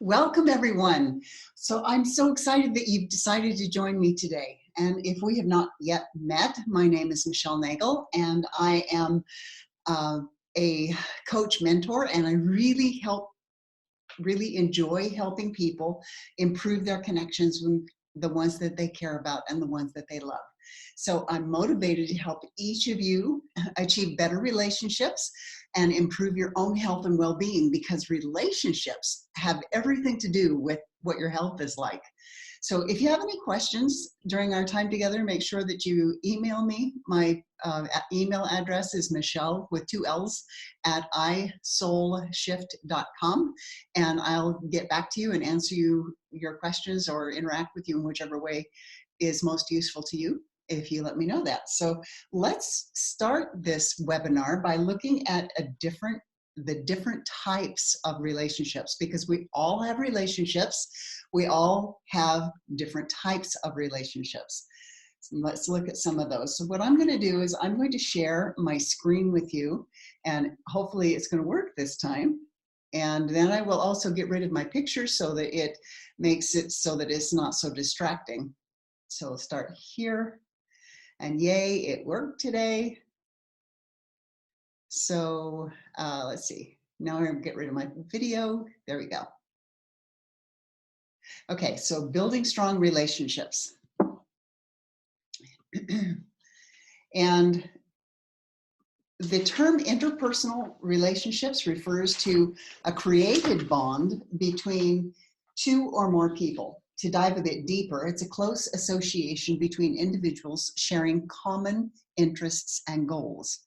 Welcome, everyone. So I'm so excited that you've decided to join me today. And if we have not yet met, my name is Michelle Nagel, and I am a coach mentor, and I really enjoy helping people improve their connections with the ones that they care about and the ones that they love. So I'm motivated to help each of you achieve better relationships and improve your own health and well-being, because relationships have everything to do with what your health is like. So if you have any questions during our time together, make sure that you email me. My email address is Michelle with 2 L's at isoulshift.com, and I'll get back to you and answer your questions or interact with you in whichever way is most useful to you, if you let me know that. So let's start this webinar by looking at the different types of relationships, because we all have relationships. We all have different types of relationships. So let's look at some of those. So what I'm going to do is I'm going to share my screen with you, and hopefully it's going to work this time. And then I will also get rid of my picture so that it makes it so that it's not so distracting. So we'll start here, and yay, it worked today. So let's see. Now I'm going to get rid of my video. There we go. Okay, so building strong relationships. And the term interpersonal relationships refers to a created bond between two or more people. To dive a bit deeper, it's a close association between individuals sharing common interests and goals.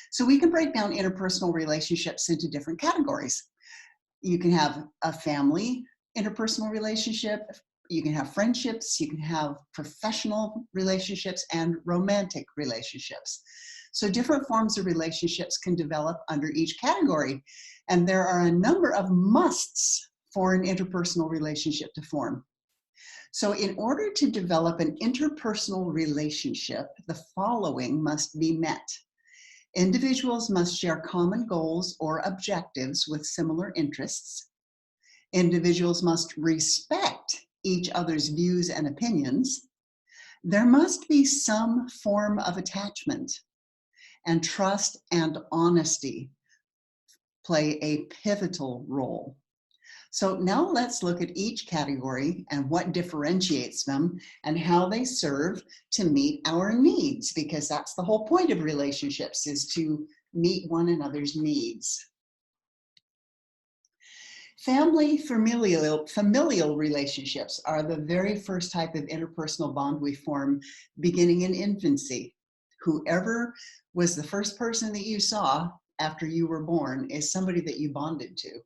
So we can break down interpersonal relationships into different categories. You can have a family interpersonal relationship, you can have friendships, you can have professional relationships, and romantic relationships. So different forms of relationships can develop under each category, and there are a number of musts for an interpersonal relationship to form. So in order to develop an interpersonal relationship, the following must be met. Individuals must share common goals or objectives with similar interests. Individuals must respect each other's views and opinions. There must be some form of attachment, and trust and honesty play a pivotal role. So now let's look at each category and what differentiates them and how they serve to meet our needs, because that's the whole point of relationships, is to meet one another's needs. Familial relationships are the very first type of interpersonal bond we form beginning in infancy. Whoever was the first person that you saw after you were born is somebody that you bonded to.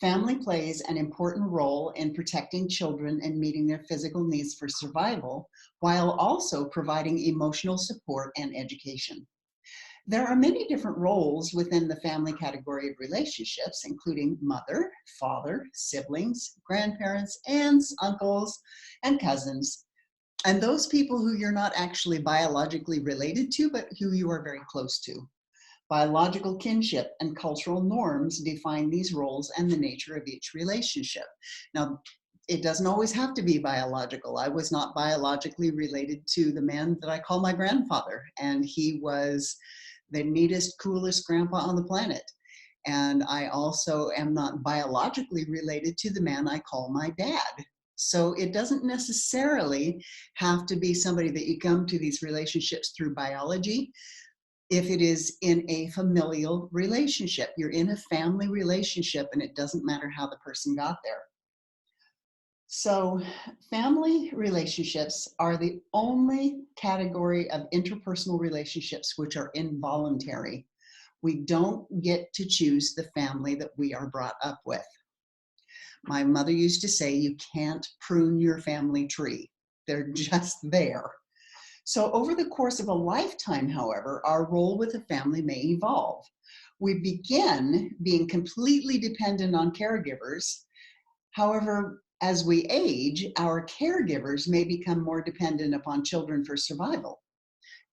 Family plays an important role in protecting children and meeting their physical needs for survival, while also providing emotional support and education. There are many different roles within the family category of relationships, including mother, father, siblings, grandparents, aunts, uncles, and cousins, and those people who you're not actually biologically related to, but who you are very close to. Biological kinship and cultural norms define these roles and the nature of each relationship. Now, it doesn't always have to be biological. I was not biologically related to the man that I call my grandfather, and he was the neatest, coolest grandpa on the planet. And I also am not biologically related to the man I call my dad. So it doesn't necessarily have to be somebody that you come to these relationships through biology. If it is in a familial relationship, you're in a family relationship, and it doesn't matter how the person got there. So family relationships are the only category of interpersonal relationships which are involuntary. We don't get to choose the family that we are brought up with. My mother used to say, you can't prune your family tree. They're just there. So over the course of a lifetime, however, our role with a family may evolve. We begin being completely dependent on caregivers. However, as we age, our caregivers may become more dependent upon children for survival.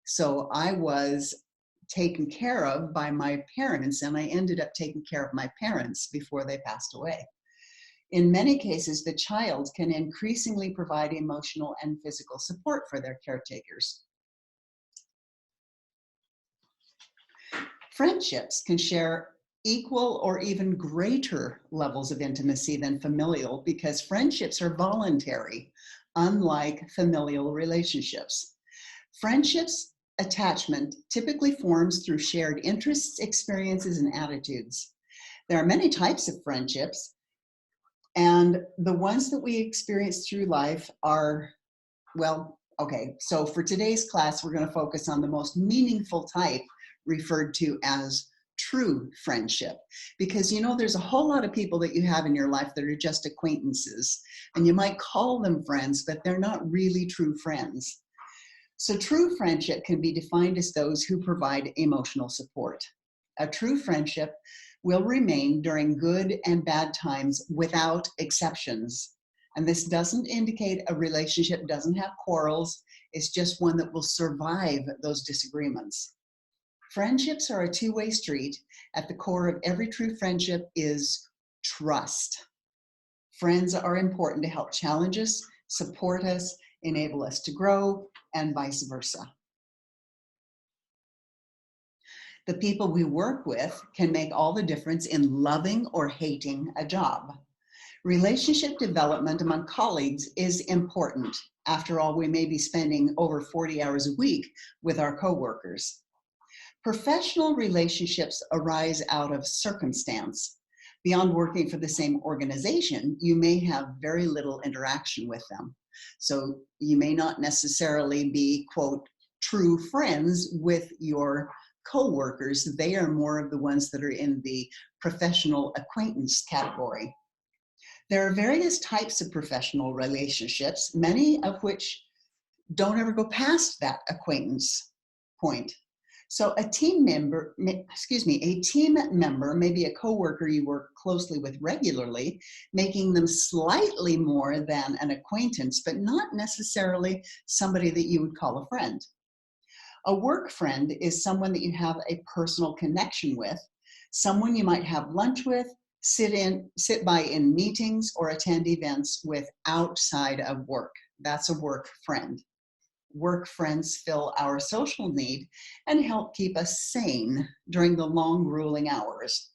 So I was taken care of by my parents, and I ended up taking care of my parents before they passed away. In many cases, the child can increasingly provide emotional and physical support for their caretakers. Friendships can share equal or even greater levels of intimacy than familial because friendships are voluntary, unlike familial relationships. Friendships attachment typically forms through shared interests, experiences, and attitudes. There are many types of friendships, and the ones that we experience through life are, well, okay, so for today's class, we're going to focus on the most meaningful type referred to as true friendship. Because you know, there's a whole lot of people that you have in your life that are just acquaintances, and you might call them friends, but they're not really true friends. So true friendship can be defined as those who provide emotional support. A true friendship will remain during good and bad times without exceptions. And this doesn't indicate a relationship doesn't have quarrels. It's just one that will survive those disagreements. Friendships are a two-way street. At the core of every true friendship is trust. Friends are important to help challenge us, support us, enable us to grow, and vice versa. The people we work with can make all the difference in loving or hating a job. Relationship development among colleagues is important. After all, we may be spending over 40 hours a week with our coworkers. Professional relationships arise out of circumstance. Beyond working for the same organization, you may have very little interaction with them. So you may not necessarily be, quote, true friends with your coworkers. They are more of the ones that are in the professional acquaintance category. There are various types of professional relationships, many of which don't ever go past that acquaintance point. So a team member may be a coworker you work closely with regularly, making them slightly more than an acquaintance, but not necessarily somebody that you would call a friend. A work friend is someone that you have a personal connection with, someone you might have lunch with, sit by in meetings, or attend events with outside of work. That's a work friend. Work friends fill our social need and help keep us sane during the long, grueling hours.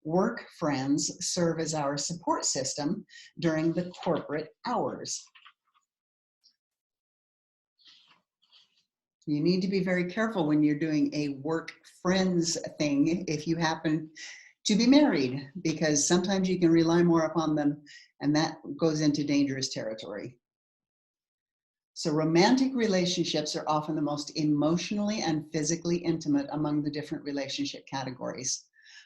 Work friends serve as our support system during the corporate hours. You need to be very careful when you're doing a work friends thing if you happen to be married, because sometimes you can rely more upon them, and that goes into dangerous territory. So romantic relationships are often the most emotionally and physically intimate among the different relationship categories.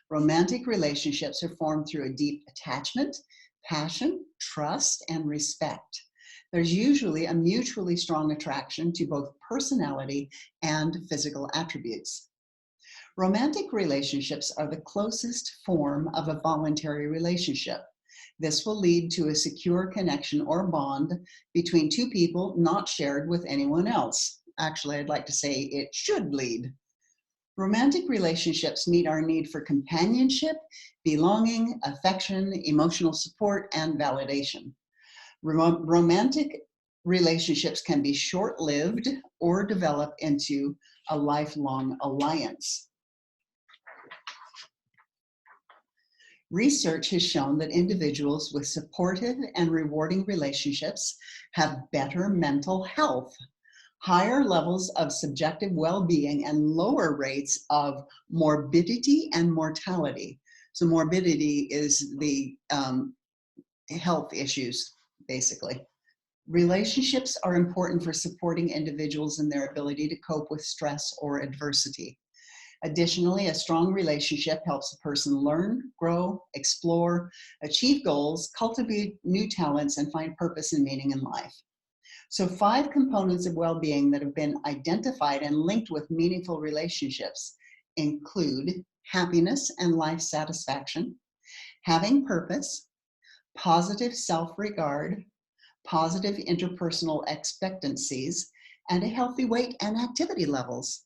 Romantic relationships are formed through a deep attachment, passion, trust, and respect. There's usually a mutually strong attraction to both personality and physical attributes. Romantic relationships are the closest form of a voluntary relationship. This will lead to a secure connection or bond between two people not shared with anyone else. Actually, I'd like to say it should lead. Romantic relationships meet our need for companionship, belonging, affection, emotional support, and validation. Romantic relationships can be short-lived or develop into a lifelong alliance. Research has shown that individuals with supportive and rewarding relationships have better mental health, higher levels of subjective well-being, and lower rates of morbidity and mortality. So morbidity is the health issues, basically. Relationships are important for supporting individuals in their ability to cope with stress or adversity. Additionally, a strong relationship helps a person learn, grow, explore, achieve goals, cultivate new talents, and find purpose and meaning in life. So 5 components of well-being that have been identified and linked with meaningful relationships include happiness and life satisfaction, having purpose, positive self-regard, positive interpersonal expectancies, and a healthy weight and activity levels.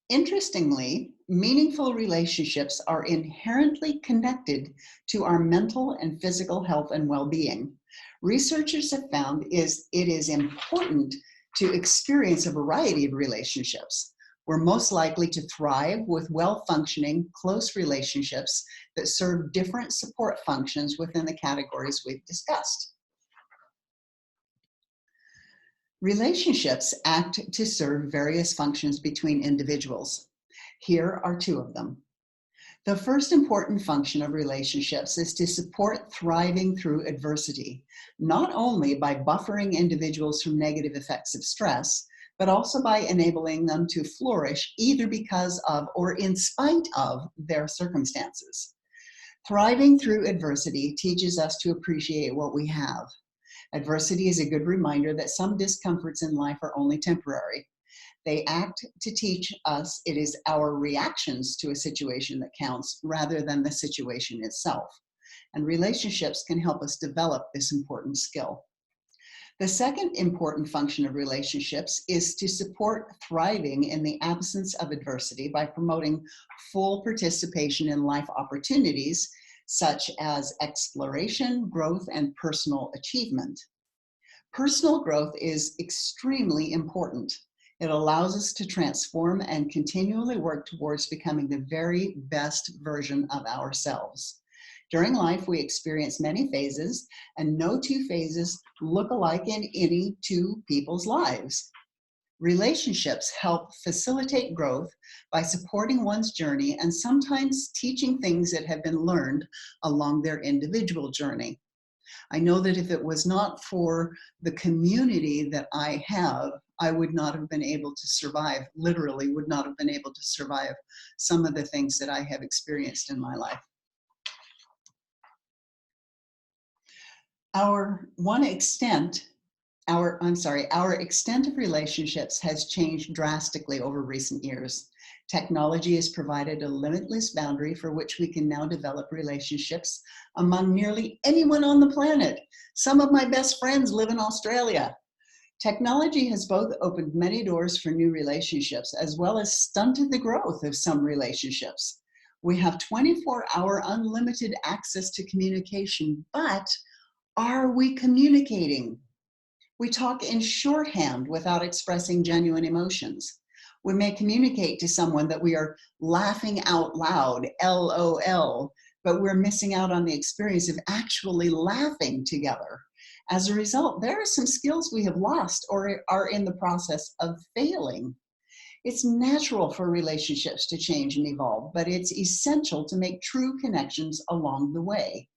Interestingly, meaningful relationships are inherently connected to our mental and physical health and well-being. Researchers have found it is important to experience a variety of relationships. We're most likely to thrive with well-functioning, close relationships that serve different support functions within the categories we've discussed. Relationships act to serve various functions between individuals. Here are two of them. The first important function of relationships is to support thriving through adversity, not only by buffering individuals from negative effects of stress, but also by enabling them to flourish either because of or in spite of their circumstances. Thriving through adversity teaches us to appreciate what we have. Adversity is a good reminder that some discomforts in life are only temporary. They act to teach us it is our reactions to a situation that counts rather than the situation itself. And relationships can help us develop this important skill. The second important function of relationships is to support thriving in the absence of adversity by promoting full participation in life opportunities such as exploration, growth, and personal achievement. Personal growth is extremely important. It allows us to transform and continually work towards becoming the very best version of ourselves. During life, we experience many phases, and no two phases look alike in any two people's lives. Relationships help facilitate growth by supporting one's journey and sometimes teaching things that have been learned along their individual journey. I know that if it was not for the community that I have, I would not have been able to survive, literally would not have been able to survive some of the things that I have experienced in my life. Our extent of relationships has changed drastically over recent years. Technology has provided a limitless boundary for which we can now develop relationships among nearly anyone on the planet. Some of my best friends live in Australia. Technology has both opened many doors for new relationships as well as stunted the growth of some relationships. We have 24-hour unlimited access to communication, but are we communicating? We talk in shorthand without expressing genuine emotions. We may communicate to someone that we are laughing out loud, LOL, but we're missing out on the experience of actually laughing together. As a result, there are some skills we have lost or are in the process of failing. It's natural for relationships to change and evolve, but it's essential to make true connections along the way.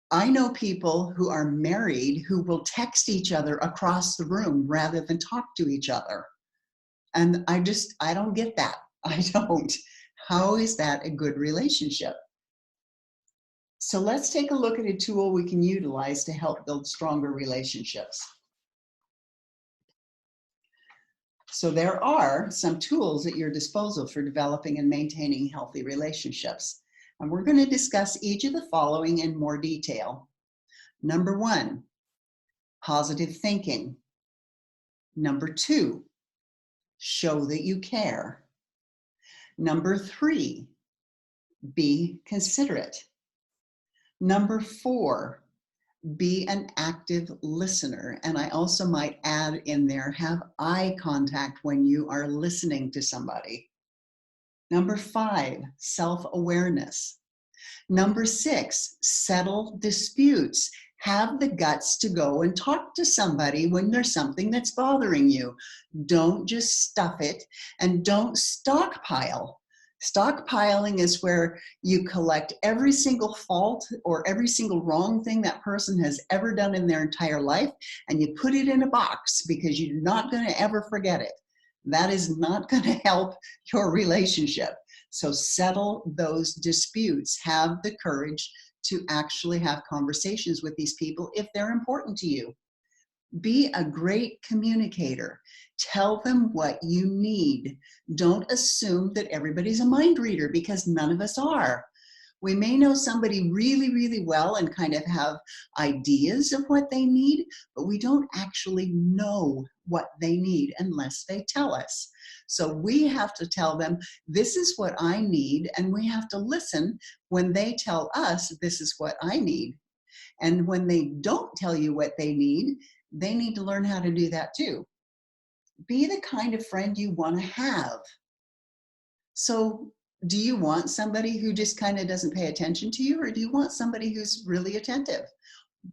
I know people who are married who will text each other across the room rather than talk to each other. And I don't get that. I don't. How is that a good relationship? So let's take a look at a tool we can utilize to help build stronger relationships. So there are some tools at your disposal for developing and maintaining healthy relationships. And we're going to discuss each of the following in more detail. Number 1, positive thinking. Number 2, show that you care. Number 3, be considerate. Number 4, be an active listener. And I also might add in there, have eye contact when you are listening to somebody. Number 5, self-awareness. Number 6, settle disputes. Have the guts to go and talk to somebody when there's something that's bothering you. Don't just stuff it, and don't stockpile. Stockpiling is where you collect every single fault or every single wrong thing that person has ever done in their entire life, and you put it in a box because you're not going to ever forget it. That is not going to help your relationship. So settle those disputes. Have the courage to actually have conversations with these people if they're important to you. Be a great communicator. Tell them what you need. Don't assume that everybody's a mind reader, because none of us are. We may know somebody really, really well and kind of have ideas of what they need, but we don't actually know what they need unless they tell us. So we have to tell them, this is what I need, and we have to listen when they tell us, this is what I need. And when they don't tell you what they need to learn how to do that too. Be the kind of friend you want to have. So do you want somebody who just kind of doesn't pay attention to you, or do you want somebody who's really attentive?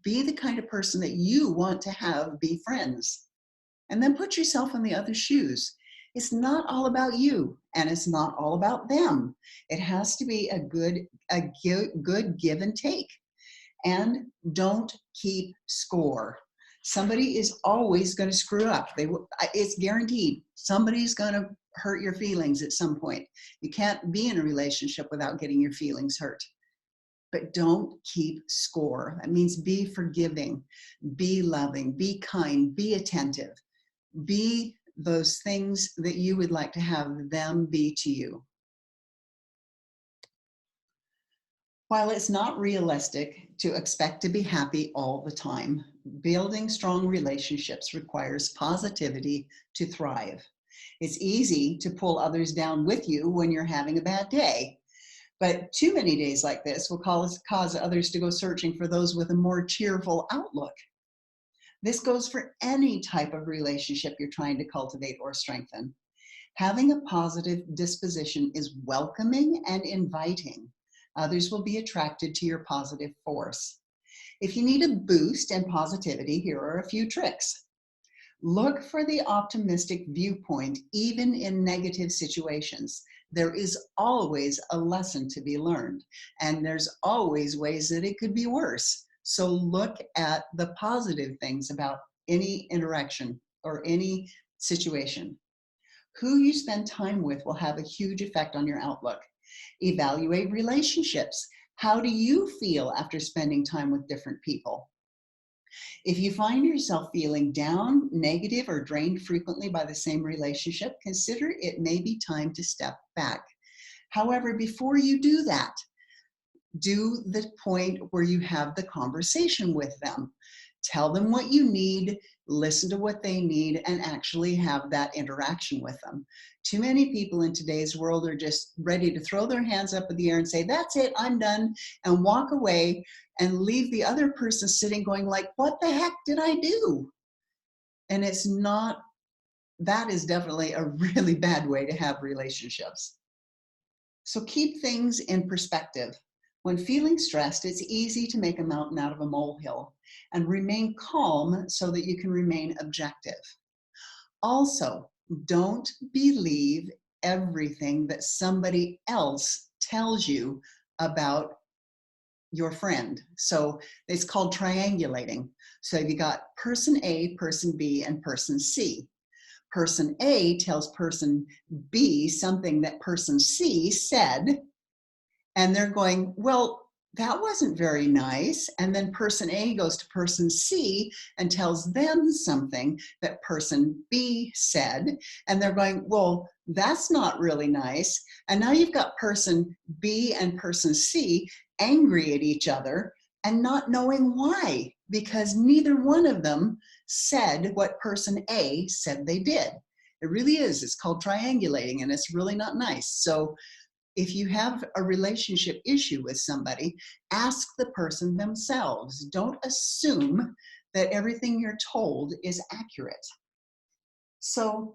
Be the kind of person that you want to have be friends. And then put yourself in the other's shoes. It's not all about you, and it's not all about them. It has to be a good give and take. And don't keep score. Somebody is always going to screw up. It's guaranteed. Somebody's going to hurt your feelings at some point. You can't be in a relationship without getting your feelings hurt. But don't keep score. That means be forgiving, be loving, be kind, be attentive. Be those things that you would like to have them be to you. While it's not realistic to expect to be happy all the time, building strong relationships requires positivity to thrive. It's easy to pull others down with you when you're having a bad day, but too many days like this will cause others to go searching for those with a more cheerful outlook. This goes for any type of relationship you're trying to cultivate or strengthen. Having a positive disposition is welcoming and inviting. Others will be attracted to your positive force. If you need a boost in positivity, here are a few tricks. Look for the optimistic viewpoint, even in negative situations. There is always a lesson to be learned, and there's always ways that it could be worse. So look at the positive things about any interaction or any situation. Who you spend time with will have a huge effect on your outlook. Evaluate relationships. How do you feel after spending time with different people? If you find yourself feeling down, negative, or drained frequently by the same relationship, consider it may be time to step back. However, before you do that, do the point where you have the conversation with them. Tell them what you need, listen to what they need, and actually have that interaction with them. Too many people in today's world are just ready to throw their hands up in the air and say, that's it, I'm done, and walk away and leave the other person sitting going like, what the heck did I do? And it's not, that is definitely a really bad way to have relationships. So keep things in perspective. When feeling stressed, it's easy to make a mountain out of a molehill, and remain calm so that you can remain objective. Also, don't believe everything that somebody else tells you about your friend. So it's called triangulating. So you got person A, person B, and person C. Person A tells person B something that person C said, and they're going, well, that wasn't very nice. And then person A goes to person C and tells them something that person B said. And they're going, well, that's not really nice. And now you've got person B and person C angry at each other and not knowing why, because neither one of them said what person A said they did. It really is. It's called triangulating, and it's really not nice. So if you have a relationship issue with somebody, ask the person themselves. Don't assume that everything you're told is accurate. So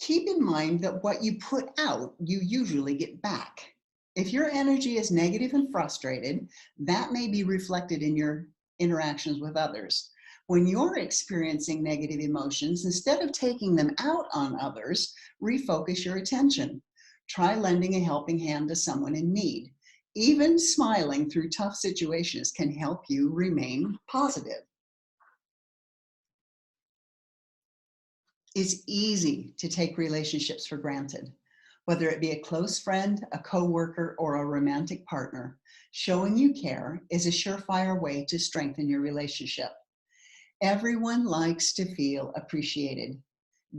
keep in mind that what you put out, you usually get back. If your energy is negative and frustrated, that may be reflected in your interactions with others. When you're experiencing negative emotions, instead of taking them out on others, refocus your attention. Try lending a helping hand to someone in need. Even smiling through tough situations can help you remain positive. It's easy to take relationships for granted, whether it be a close friend, a coworker, or a romantic partner. Showing you care is a surefire way to strengthen your relationship. Everyone likes to feel appreciated.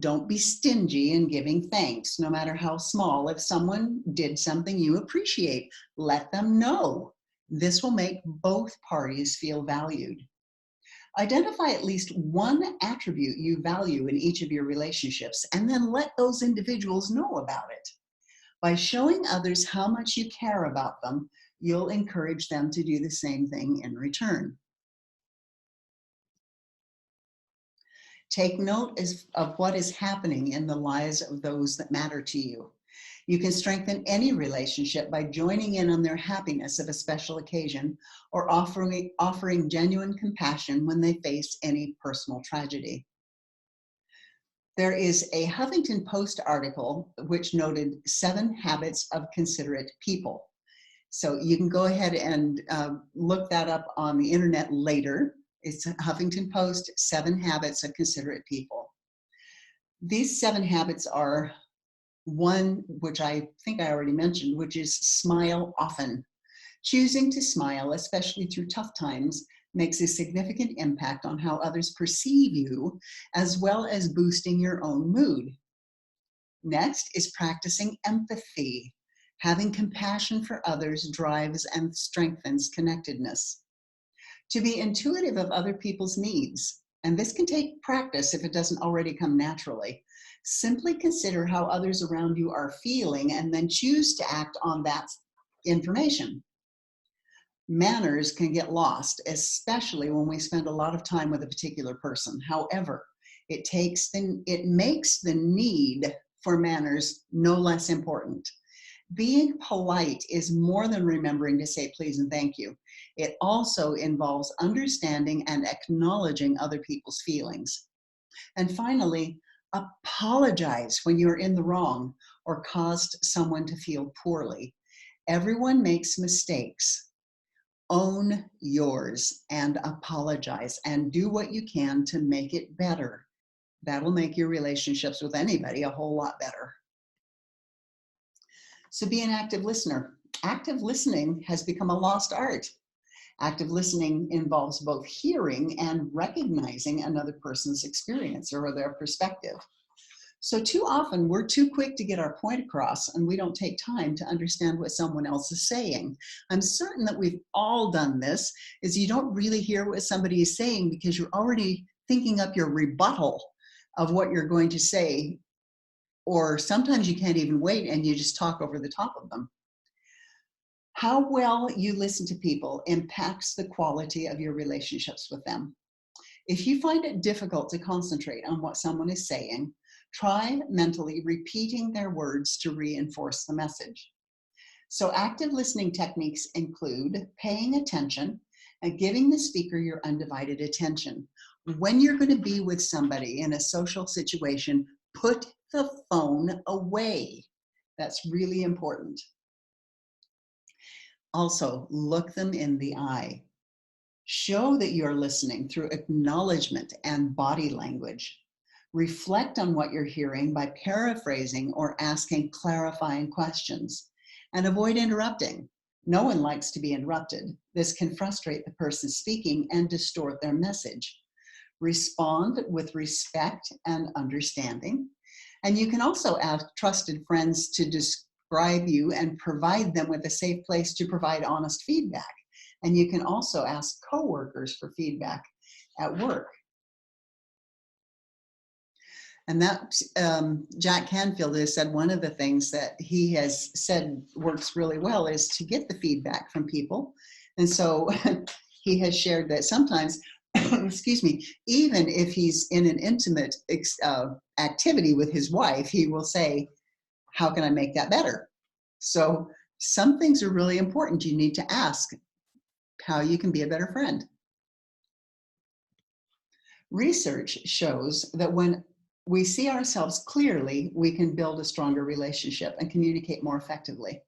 Don't be stingy in giving thanks, no matter how small. If someone did something you appreciate, let them know. This will make both parties feel valued. Identify at least one attribute you value in each of your relationships, and then let those individuals know about it. By showing others how much you care about them, you'll encourage them to do the same thing in return. Take note of what is happening in the lives of those that matter to you. You can strengthen any relationship by joining in on their happiness of a special occasion or offering genuine compassion when they face any personal tragedy. There is a Huffington Post article which noted 7 habits of considerate people. So you can go ahead and look that up on the internet later. It's Huffington Post, 7 habits of considerate people. These 7 habits are one, which I think I already mentioned, which is smile often. Choosing to smile, especially through tough times, makes a significant impact on how others perceive you, as well as boosting your own mood. Next is practicing empathy. Having compassion for others drives and strengthens connectedness. To be intuitive of other people's needs, and this can take practice if it doesn't already come naturally. Simply consider how others around you are feeling and then choose to act on that information. Manners can get lost, especially when we spend a lot of time with a particular person. However, it makes the need for manners no less important. Being polite is more than remembering to say please and thank you. It also involves understanding and acknowledging other people's feelings. And finally, apologize when you're in the wrong or caused someone to feel poorly. Everyone makes mistakes. Own yours and apologize and do what you can to make it better. That'll make your relationships with anybody a whole lot better. So be an active listener. Active listening has become a lost art. Active listening involves both hearing and recognizing another person's experience or their perspective. So too often we're too quick to get our point across and we don't take time to understand what someone else is saying. I'm certain that we've all done this, is you don't really hear what somebody is saying because you're already thinking up your rebuttal of what you're going to say, or sometimes you can't even wait and you just talk over the top of them. How well you listen to people impacts the quality of your relationships with them. If you find it difficult to concentrate on what someone is saying, try mentally repeating their words to reinforce the message. So active listening techniques include paying attention and giving the speaker your undivided attention. When you're going to be with somebody in a social situation, put the phone away. That's really important. Also, look them in the eye. Show that you're listening through acknowledgement and body language. Reflect on what you're hearing by paraphrasing or asking clarifying questions. And avoid interrupting. No one likes to be interrupted. This can frustrate the person speaking and distort their message. Respond with respect and understanding. And you can also ask trusted friends to describe you and provide them with a safe place to provide honest feedback. And you can also ask coworkers for feedback at work. And that Jack Canfield has said one of the things that he has said works really well is to get the feedback from people. And so he has shared that sometimes, excuse me, even if he's in an intimate activity with his wife, he will say, how can I make that better? So some things are really important. You need to ask how you can be a better friend. Research shows that when we see ourselves clearly, we can build a stronger relationship and communicate more effectively.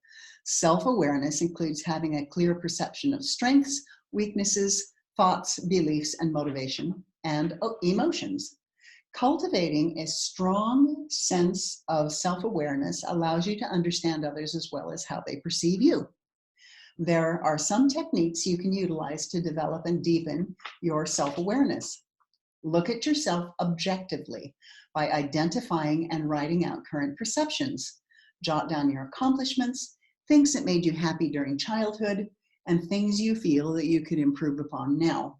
Self-awareness includes having a clear perception of strengths, weaknesses, thoughts, beliefs, and motivation, and emotions. Cultivating a strong sense of self-awareness allows you to understand others as well as how they perceive you. There are some techniques you can utilize to develop and deepen your self-awareness. Look at yourself objectively by identifying and writing out current perceptions. Jot down your accomplishments, things that made you happy during childhood, and things you feel that you could improve upon now.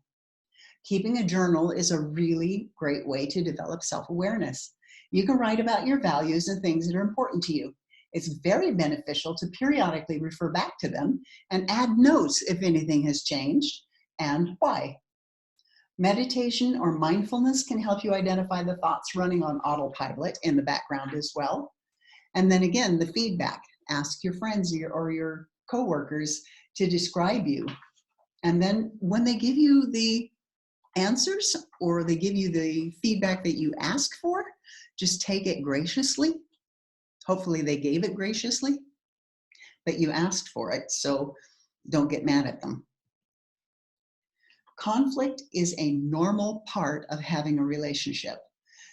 Keeping a journal is a really great way to develop self-awareness. You can write about your values and things that are important to you. It's very beneficial to periodically refer back to them and add notes if anything has changed and why. Meditation or mindfulness can help you identify the thoughts running on autopilot in the background as well. And then again, the feedback. Ask your friends or your coworkers to describe you. And then when they give you the answers or they give you the feedback that you ask for, just take it graciously. Hopefully they gave it graciously, but you asked for it, so don't get mad at them. Conflict is a normal part of having a relationship.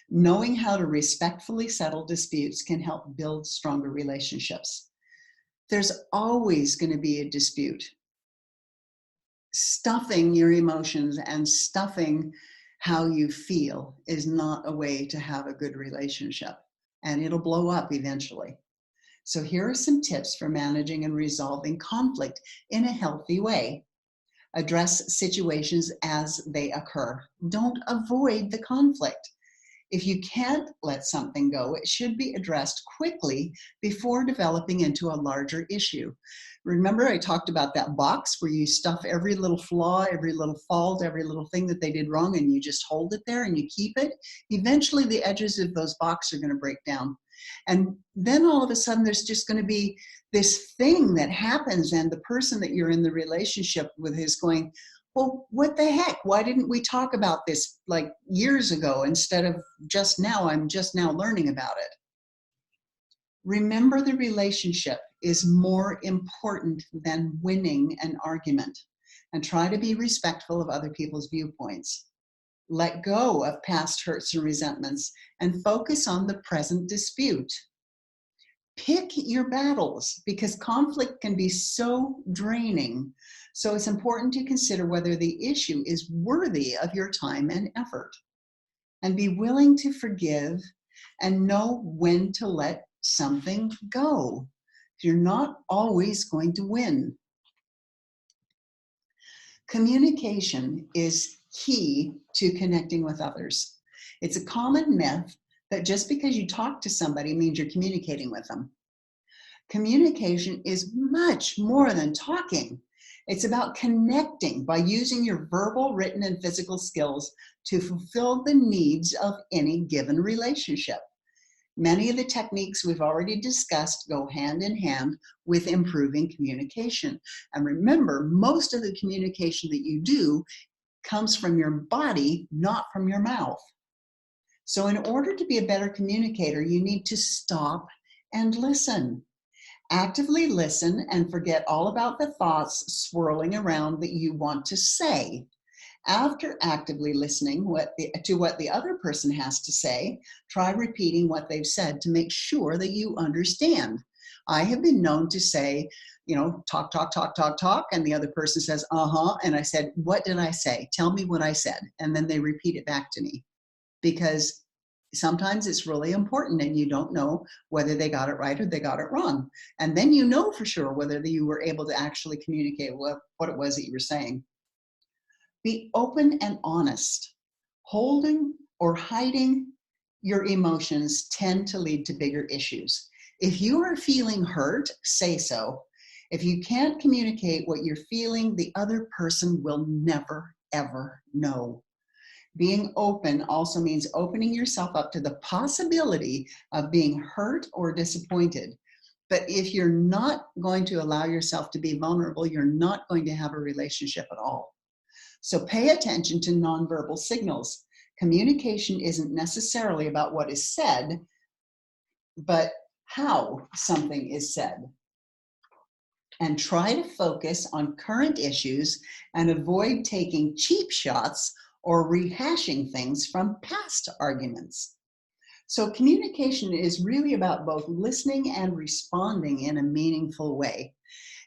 Knowing how to respectfully settle disputes can help build stronger relationships. There's always going to be a dispute. Stuffing your emotions and stuffing how you feel is not a way to have a good relationship, and it'll blow up eventually. So here are some tips for managing and resolving conflict in a healthy way. Address situations as they occur. Don't avoid the conflict. If you can't let something go, it should be addressed quickly before developing into a larger issue. Remember, I talked about that box where you stuff every little flaw, every little fault, every little thing that they did wrong, and you just hold it there and you keep it. Eventually, the edges of those boxes are going to break down. And then all of a sudden, there's just going to be this thing that happens, and the person that you're in the relationship with is going, well, what the heck? Why didn't we talk about this like years ago instead of just now? I'm just now learning about it. Remember, the relationship is more important than winning an argument, and try to be respectful of other people's viewpoints. Let go of past hurts and resentments and focus on the present dispute. Pick your battles because conflict can be so draining. So it's important to consider whether the issue is worthy of your time and effort. And be willing to forgive and know when to let something go. You're not always going to win. Communication is key to connecting with others. It's a common myth that just because you talk to somebody means you're communicating with them. Communication is much more than talking. It's about connecting by using your verbal, written, and physical skills to fulfill the needs of any given relationship. Many of the techniques we've already discussed go hand in hand with improving communication. And remember, most of the communication that you do comes from your body, not from your mouth. So in order to be a better communicator, you need to stop and listen. Actively listen and forget all about the thoughts swirling around that you want to say. After actively listening to what the other person has to say, try repeating what they've said to make sure that you understand. I have been known to say, talk, and the other person says, and I said, what did I say? Tell me what I said. And then they repeat it back to me, because sometimes it's really important and you don't know whether they got it right or they got it wrong. And then you know for sure whether you were able to actually communicate what it was that you were saying. Be open and honest. Holding or hiding your emotions tend to lead to bigger issues. If you are feeling hurt, say so. If you can't communicate what you're feeling, the other person will never, ever know. Being open also means opening yourself up to the possibility of being hurt or disappointed. But if you're not going to allow yourself to be vulnerable, you're not going to have a relationship at all. So pay attention to nonverbal signals. Communication isn't necessarily about what is said, but how something is said. And try to focus on current issues and avoid taking cheap shots or rehashing things from past arguments. So communication is really about both listening and responding in a meaningful way.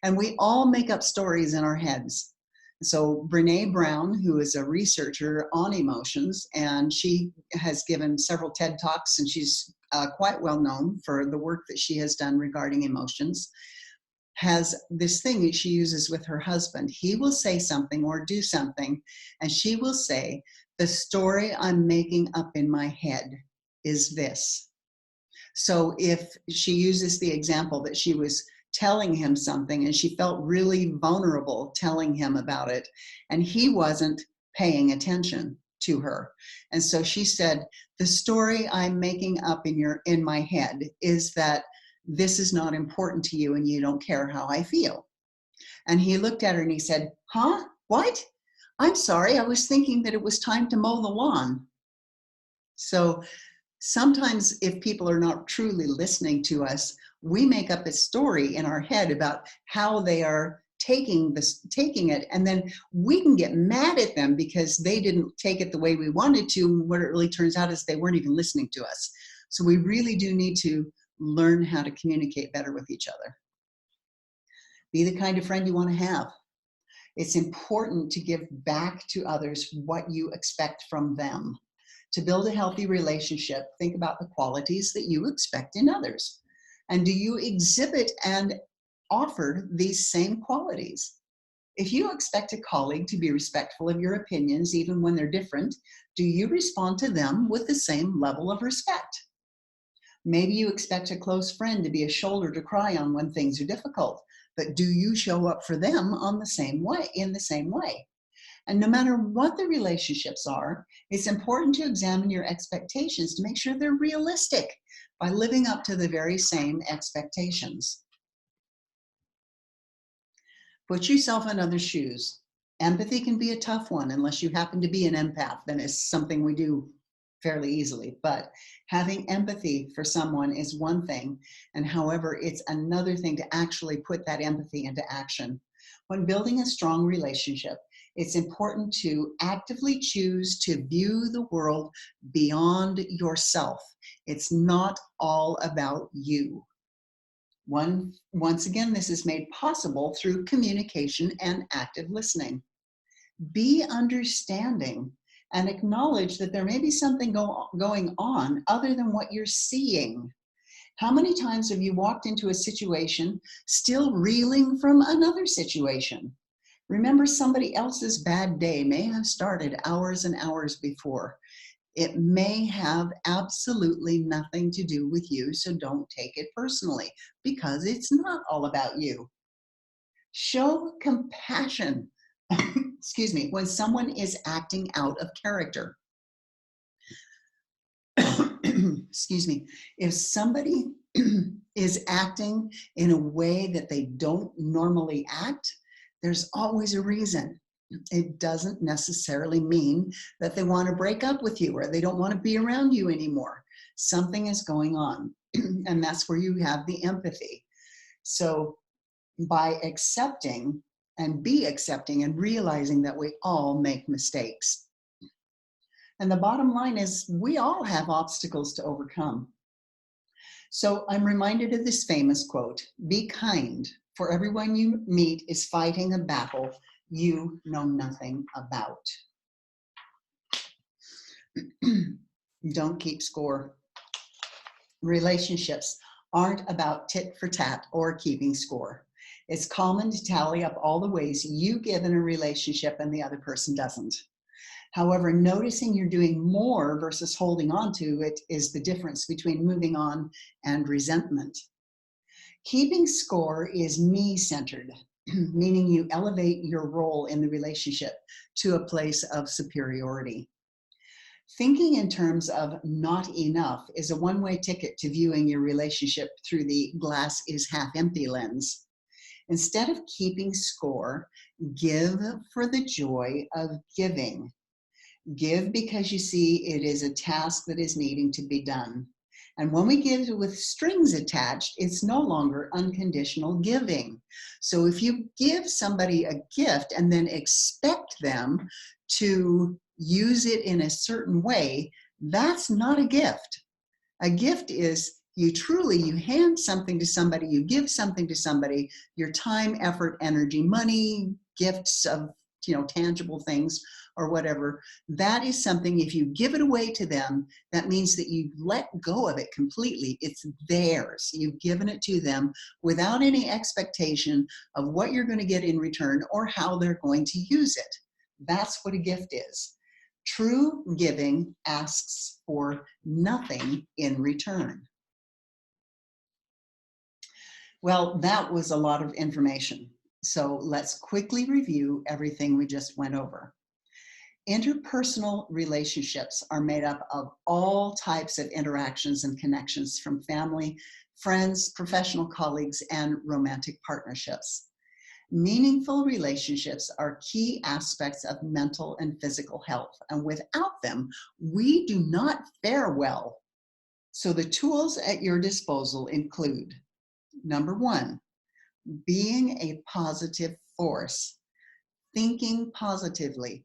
And we all make up stories in our heads. So Brene Brown, who is a researcher on emotions, and she has given several TED Talks, and she's quite well known for the work that she has done regarding emotions, has this thing that she uses with her husband. He will say something or do something, and she will say, "The story I'm making up in my head is this." So if she uses the example that she was telling him something and she felt really vulnerable telling him about it, and he wasn't paying attention to her. And so she said, "The story I'm making up in my head is that this is not important to you and you don't care how I feel." And he looked at her and he said, "Huh? What? I'm sorry, I was thinking that it was time to mow the lawn." So sometimes if people are not truly listening to us, we make up a story in our head about how they are taking it, and then we can get mad at them because they didn't take it the way we wanted to. And what it really turns out is they weren't even listening to us. So we really do need to learn how to communicate better with each other. Be the kind of friend you want to have. It's important to give back to others what you expect from them. To build a healthy relationship, think about the qualities that you expect in others. And do you exhibit and offer these same qualities? If you expect a colleague to be respectful of your opinions, even when they're different, do you respond to them with the same level of respect? Maybe you expect a close friend to be a shoulder to cry on when things are difficult, but do you show up for them in the same way? And no matter what the relationships are, it's important to examine your expectations to make sure they're realistic by living up to the very same expectations. Put yourself in others' shoes. Empathy can be a tough one unless you happen to be an empath, then it's something we do fairly easily. But having empathy for someone is one thing, and however, it's another thing to actually put that empathy into action. When building a strong relationship, it's important to actively choose to view the world beyond yourself. It's not all about you. Once again, this is made possible through communication and active listening. Be understanding and acknowledge that there may be something going on other than what you're seeing. How many times have you walked into a situation still reeling from another situation? Remember, somebody else's bad day may have started hours and hours before. It may have absolutely nothing to do with you, so don't take it personally, because it's not all about you. Show compassion, excuse me, when someone is acting out of character. Excuse me. If somebody is acting in a way that they don't normally act, there's always a reason. It doesn't necessarily mean that they want to break up with you or they don't want to be around you anymore. Something is going on, and that's where you have the empathy. So by accepting and realizing that we all make mistakes. And the bottom line is we all have obstacles to overcome. So I'm reminded of this famous quote, "Be kind, for everyone you meet is fighting a battle you know nothing about." Don't keep score. Relationships aren't about tit for tat or keeping score. It's common to tally up all the ways you give in a relationship and the other person doesn't. However, noticing you're doing more versus holding on to it is the difference between moving on and resentment. Keeping score is me-centered, meaning you elevate your role in the relationship to a place of superiority. Thinking in terms of not enough is a one-way ticket to viewing your relationship through the glass is half empty lens. Instead of keeping score, give for the joy of giving. Give because you see it is a task that is needing to be done. And when we give with strings attached, it's no longer unconditional giving. So if you give somebody a gift and then expect them to use it in a certain way, that's not a gift. A gift is you hand something to somebody, you give something to somebody, your time, effort, energy, money, gifts of tangible things or whatever. That is something, if you give it away to them, that means that you let go of it completely. It's theirs. You've given it to them without any expectation of what you're going to get in return or how they're going to use it. That's what a gift is. True giving asks for nothing in return. Well, that was a lot of information. So let's quickly review everything we just went over. Interpersonal relationships are made up of all types of interactions and connections, from family, friends, professional colleagues, and romantic partnerships. Meaningful relationships are key aspects of mental and physical health, and without them, we do not fare well. So the tools at your disposal include: number one, being a positive force, thinking positively,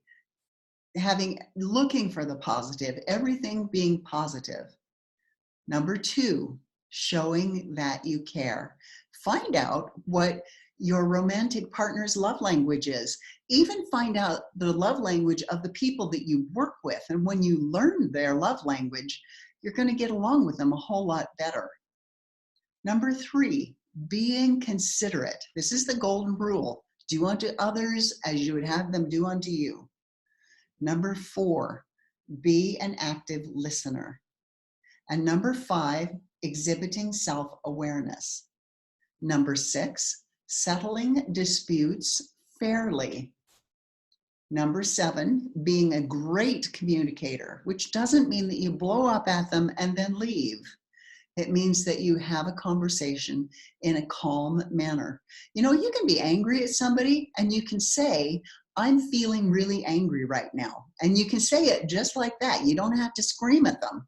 looking for the positive, everything being positive. Number two, showing that you care. Find out what your romantic partner's love language is. Even find out the love language of the people that you work with. And when you learn their love language, you're going to get along with them a whole lot better. Number three, being considerate. This is the golden rule. Do unto others as you would have them do unto you. Number four, be an active listener. And number five, exhibiting self-awareness. Number six, settling disputes fairly. Number seven, being a great communicator, which doesn't mean that you blow up at them and then leave. It means that you have a conversation in a calm manner. You can be angry at somebody and you can say, I'm feeling really angry right now. And you can say it just like that. You don't have to scream at them.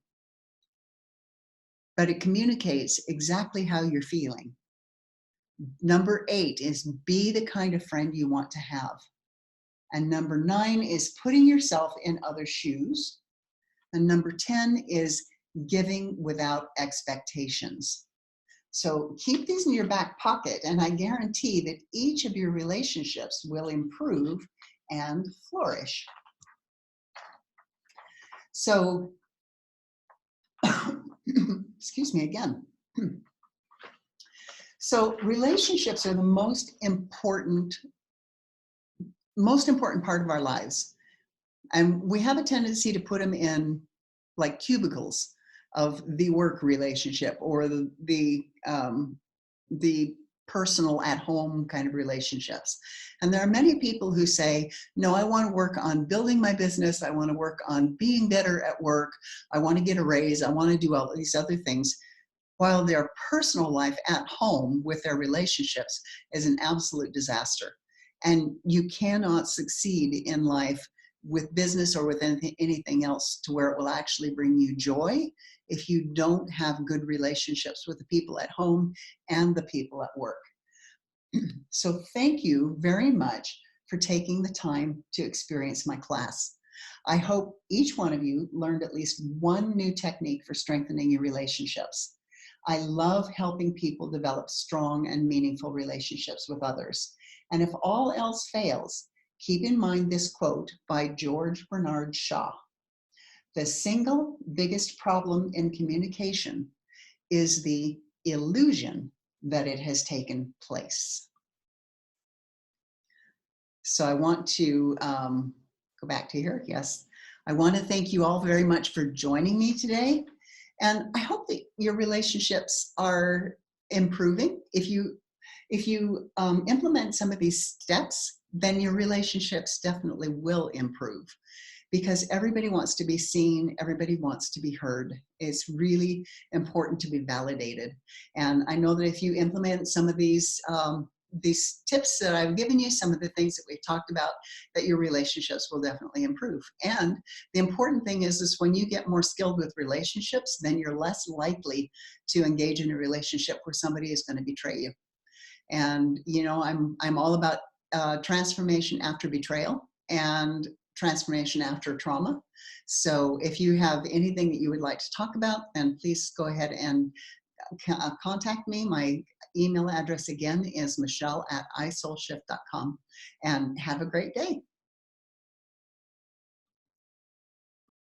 But it communicates exactly how you're feeling. Number eight is be the kind of friend you want to have. And number nine is putting yourself in other shoes. And number 10 is giving without expectations. So keep these in your back pocket, and I guarantee that each of your relationships will improve and flourish. So, excuse me again. So relationships are the most important part of our lives. And we have a tendency to put them in like cubicles of the work relationship or the personal at home kind of relationships. And there are many people who say, no, I want to work on building my business. I want to work on being better at work. I want to get a raise. I want to do all these other things, while their personal life at home with their relationships is an absolute disaster. And you cannot succeed in life with business or with anything else to where it will actually bring you joy if you don't have good relationships with the people at home and the people at work. So thank you very much for taking the time to experience my class. I hope each one of you learned at least one new technique for strengthening your relationships. I love helping people develop strong and meaningful relationships with others. And if all else fails, keep in mind this quote by George Bernard Shaw. The single biggest problem in communication is the illusion that it has taken place. So I want to go back to here. Yes. I want to thank you all very much for joining me today. And I hope that your relationships are improving. If you implement some of these steps, then your relationships definitely will improve, because everybody wants to be seen, everybody wants to be heard. It's really important to be validated. And I know that if you implement some of these tips that I've given you, some of the things that we've talked about, that your relationships will definitely improve. And the important thing is when you get more skilled with relationships, then you're less likely to engage in a relationship where somebody is going to betray you. And I'm all about transformation after betrayal and transformation after trauma. So if you have anything that you would like to talk about, then please go ahead and contact me. My email address again is michelle@isoulshift.com, and have a great day.